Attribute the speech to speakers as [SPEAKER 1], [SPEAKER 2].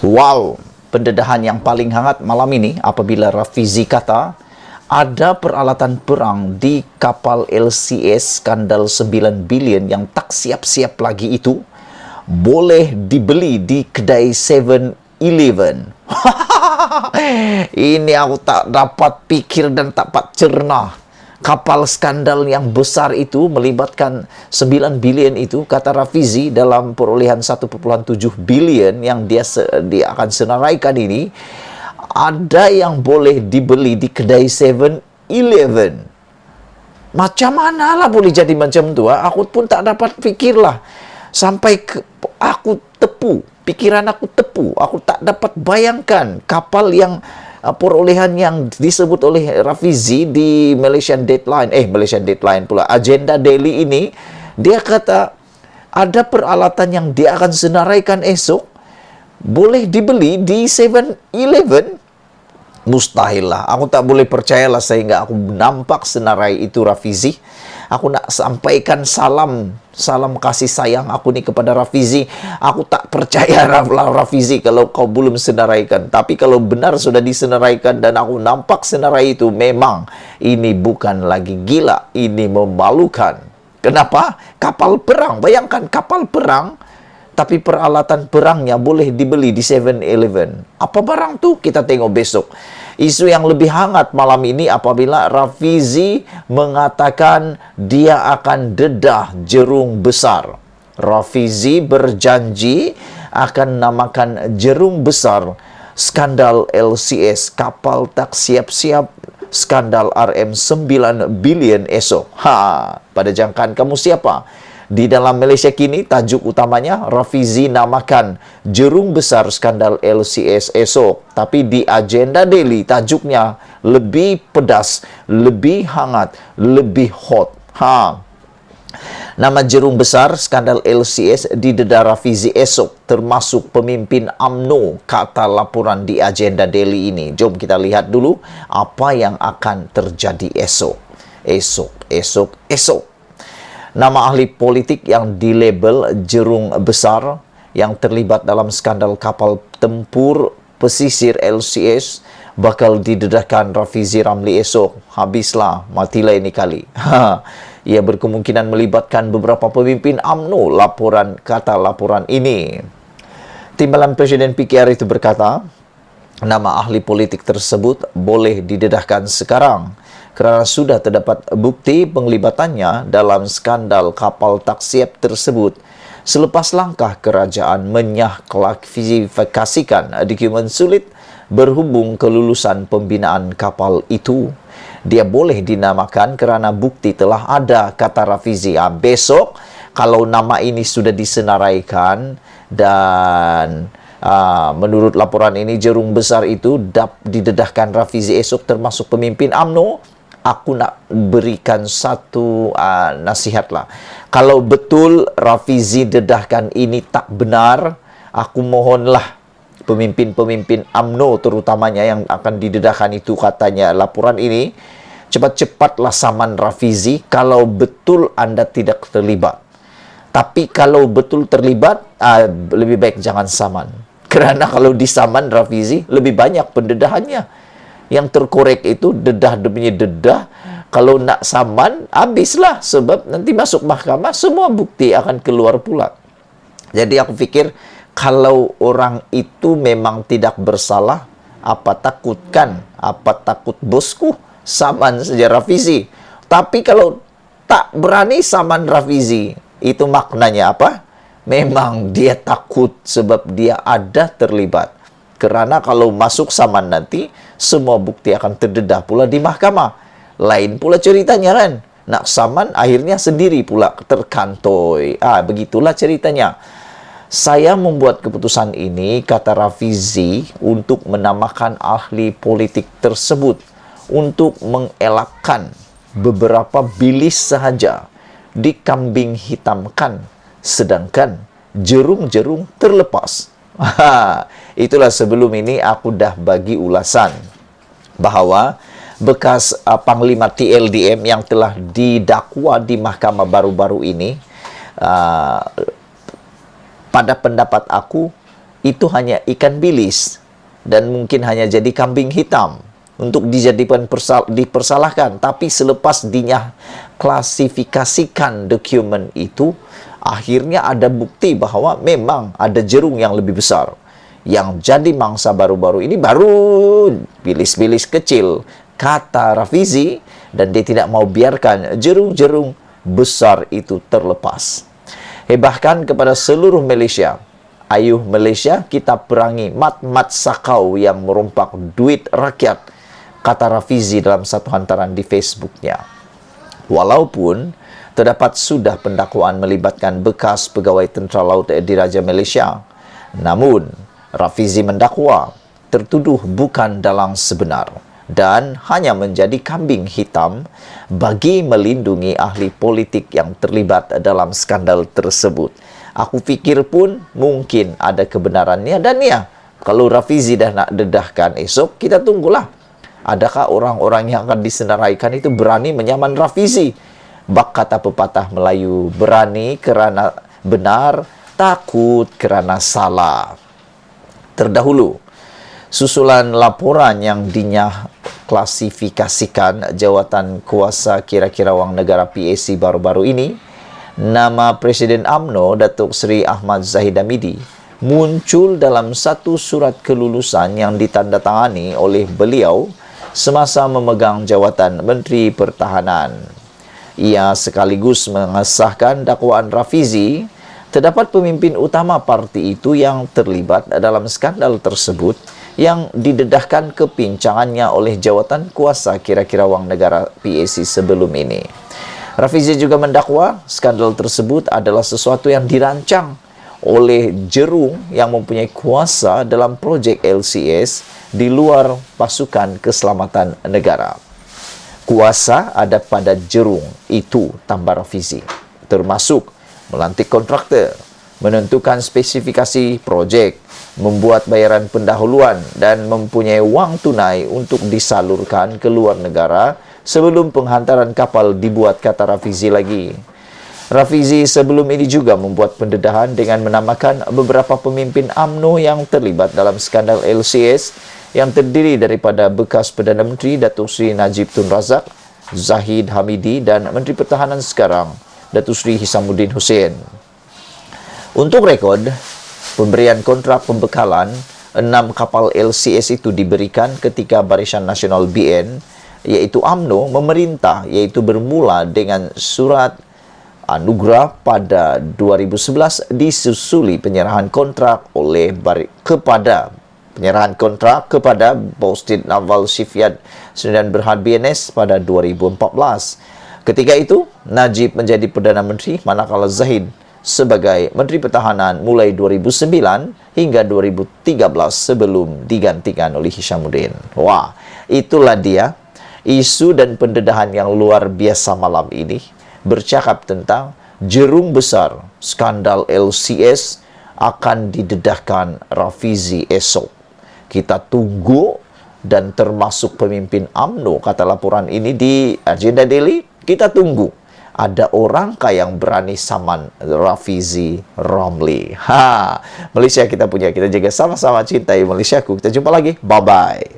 [SPEAKER 1] Wow, pendedahan yang paling hangat malam ini apabila Rafizi kata ada peralatan perang di kapal LCS skandal 9 bilion yang tak siap-siap lagi itu boleh dibeli di kedai 7-Eleven. Ini aku tak dapat pikir dan tak dapat cerna. Kapal skandal yang besar itu melibatkan 9 bilion itu, kata Rafizi, dalam perolehan 1,7 bilion yang dia akan senaraikan ini, ada yang boleh dibeli di kedai 7-Eleven. Macam mana lah boleh jadi macam tu? Aku pun tak dapat fikirlah. Sampai aku tepu, pikiran aku tepu. Aku tak dapat bayangkan kapal yang perolehan yang disebut oleh Rafizi di Malaysian Deadline pula, Agenda Daily ini, dia kata ada peralatan yang dia akan senaraikan esok boleh dibeli di 7-Eleven. Mustahil lah. Aku tak boleh percayalah sehingga aku nampak senarai itu Rafizi. Aku nak sampaikan salam kasih sayang aku ni kepada Rafizi. Aku tak percaya Rafizi kalau kau belum senaraikan. Tapi kalau benar sudah disenaraikan dan aku nampak senarai itu, memang ini bukan lagi gila, ini memalukan. Kenapa? Kapal perang. Bayangkan kapal perang, tapi peralatan perangnya boleh dibeli di 7-Eleven. Apa barang tu? Kita tengok besok. Isu yang lebih hangat malam ini apabila Rafizi mengatakan dia akan dedah jerung besar. Rafizi berjanji akan namakan jerung besar skandal LCS, kapal tak siap-siap, skandal RM9 bilion esok. Pada jangkaan kamu siapa? Di dalam Malaysia kini, tajuk utamanya Rafizi namakan jerung besar skandal LCS esok. Tapi di Agenda Daily, tajuknya lebih pedas, lebih hangat, lebih hot. Nama jerung besar skandal LCS didedah Rafizi esok, termasuk pemimpin UMNO, kata laporan di Agenda Daily ini. Jom kita lihat dulu apa yang akan terjadi esok. Esok. Nama ahli politik yang dilabel jerung besar yang terlibat dalam skandal kapal tempur pesisir LCS bakal didedahkan Rafizi Ramli esok. Habislah, matilah ini kali. Ia berkemungkinan melibatkan beberapa pemimpin UMNO, kata laporan ini. Timbalan Presiden PKR itu berkata, nama ahli politik tersebut boleh didedahkan sekarang kerana sudah terdapat bukti penglibatannya dalam skandal kapal tak siap tersebut selepas langkah kerajaan klasifikasikan dokumen sulit berhubung kelulusan pembinaan kapal itu. Dia boleh dinamakan kerana bukti telah ada, kata Rafizi. Besok kalau nama ini sudah disenaraikan dan menurut laporan ini jerung besar itu didedahkan Rafizi esok termasuk pemimpin UMNO, aku nak berikan satu nasihat lah. Kalau betul Rafizi dedahkan ini tak benar, aku mohonlah pemimpin-pemimpin UMNO terutamanya yang akan didedahkan itu, katanya laporan ini, cepat-cepatlah saman Rafizi kalau betul anda tidak terlibat. Tapi kalau betul terlibat, lebih baik jangan saman. Kerana kalau disaman Rafizi, lebih banyak pendedahannya. Yang terkorek itu dedah demi dedah. Kalau nak saman, habislah. Sebab nanti masuk mahkamah, semua bukti akan keluar pula. Jadi aku fikir, kalau orang itu memang tidak bersalah, apa takutkan? Apa takut bosku? Saman saja Rafizi. Tapi kalau tak berani saman Rafizi, itu maknanya apa? Memang dia takut sebab dia ada terlibat. Kerana kalau masuk saman nanti, semua bukti akan terdedah pula di mahkamah. Lain pula ceritanya kan. Nak saman, akhirnya sendiri pula terkantoi. Begitulah ceritanya. Saya membuat keputusan ini, kata Rafizi, untuk menamakan ahli politik tersebut untuk mengelakkan beberapa bilis sahaja dikambing hitamkan, sedangkan jerung-jerung terlepas. Itulah sebelum ini aku dah bagi ulasan bahawa bekas Panglima TLDM yang telah didakwa di mahkamah baru-baru ini, pada pendapat aku itu hanya ikan bilis dan mungkin hanya jadi kambing hitam untuk dipersalahkan. Tapi selepas klasifikasikan dokumen itu, akhirnya ada bukti bahwa memang ada jerung yang lebih besar. Yang jadi mangsa baru-baru ini baru bilis-bilis kecil, kata Rafizi, dan dia tidak mau biarkan jerung-jerung besar itu terlepas. Hebahkan kepada seluruh Malaysia. Ayuh Malaysia, kita perangi mat-mat sakau yang merompak duit rakyat, kata Rafizi dalam satu hantaran di Facebooknya. Walaupun terdapat sudah pendakwaan melibatkan bekas pegawai Tentera Laut Diraja Malaysia, namun Rafizi mendakwa tertuduh bukan dalang sebenar dan hanya menjadi kambing hitam bagi melindungi ahli politik yang terlibat dalam skandal tersebut. Aku fikir pun mungkin ada kebenarannya, dan ya, kalau Rafizi dah nak dedahkan esok, kita tunggulah. Adakah orang-orang yang akan disenaraikan itu berani menyaman Rafizi? Bak kata pepatah Melayu, berani kerana benar, takut kerana salah. Terdahulu, susulan laporan yang klasifikasikan jawatan kuasa kira-kira wang negara PAC baru-baru ini, nama Presiden UMNO Datuk Seri Ahmad Zahid Hamidi muncul dalam satu surat kelulusan yang ditandatangani oleh beliau semasa memegang jawatan Menteri Pertahanan. Ia sekaligus mengesahkan dakwaan Rafizi. Terdapat pemimpin utama parti itu yang terlibat dalam skandal tersebut yang didedahkan kepincangannya oleh jawatan kuasa kira-kira wang negara PAC sebelum ini. Rafizi juga mendakwa skandal tersebut adalah sesuatu yang dirancang oleh jerung yang mempunyai kuasa dalam projek LCS di luar pasukan keselamatan negara. Kuasa ada pada jerung itu, tambah Rafizi, termasuk melantik kontraktor, menentukan spesifikasi projek, membuat bayaran pendahuluan dan mempunyai wang tunai untuk disalurkan ke luar negara sebelum penghantaran kapal dibuat, kata Rafizi lagi. Rafizi sebelum ini juga membuat pendedahan dengan menamakan beberapa pemimpin UMNO yang terlibat dalam skandal LCS yang terdiri daripada bekas Perdana Menteri Datuk Seri Najib Tun Razak, Zahid Hamidi, dan Menteri Pertahanan sekarang, Datuk Seri Hisamuddin Hussein. Untuk rekod, pemberian kontrak pembekalan 6 kapal LCS itu diberikan ketika Barisan Nasional BN, iaitu UMNO, memerintah, iaitu bermula dengan surat anugerah pada 2011 disusuli penyerahan kontrak kepada Boston Naval Shipyard Sdn Bhd BNS pada 2014. Ketika itu, Najib menjadi Perdana Menteri, manakala Zahid sebagai Menteri Pertahanan mulai 2009 hingga 2013 sebelum digantikan oleh Hisamuddin. Wah, itulah dia isu dan pendedahan yang luar biasa malam ini, bercakap tentang jerung besar skandal LCS akan didedahkan Rafizi esok. Kita tunggu, dan termasuk pemimpin UMNO, kata laporan ini di Agenda Daily. Kita tunggu, ada orangkah yang berani saman Rafizi Ramli? Malaysia kita punya, kita jaga sama-sama cintai Malaysiaku. Kita jumpa lagi, bye-bye.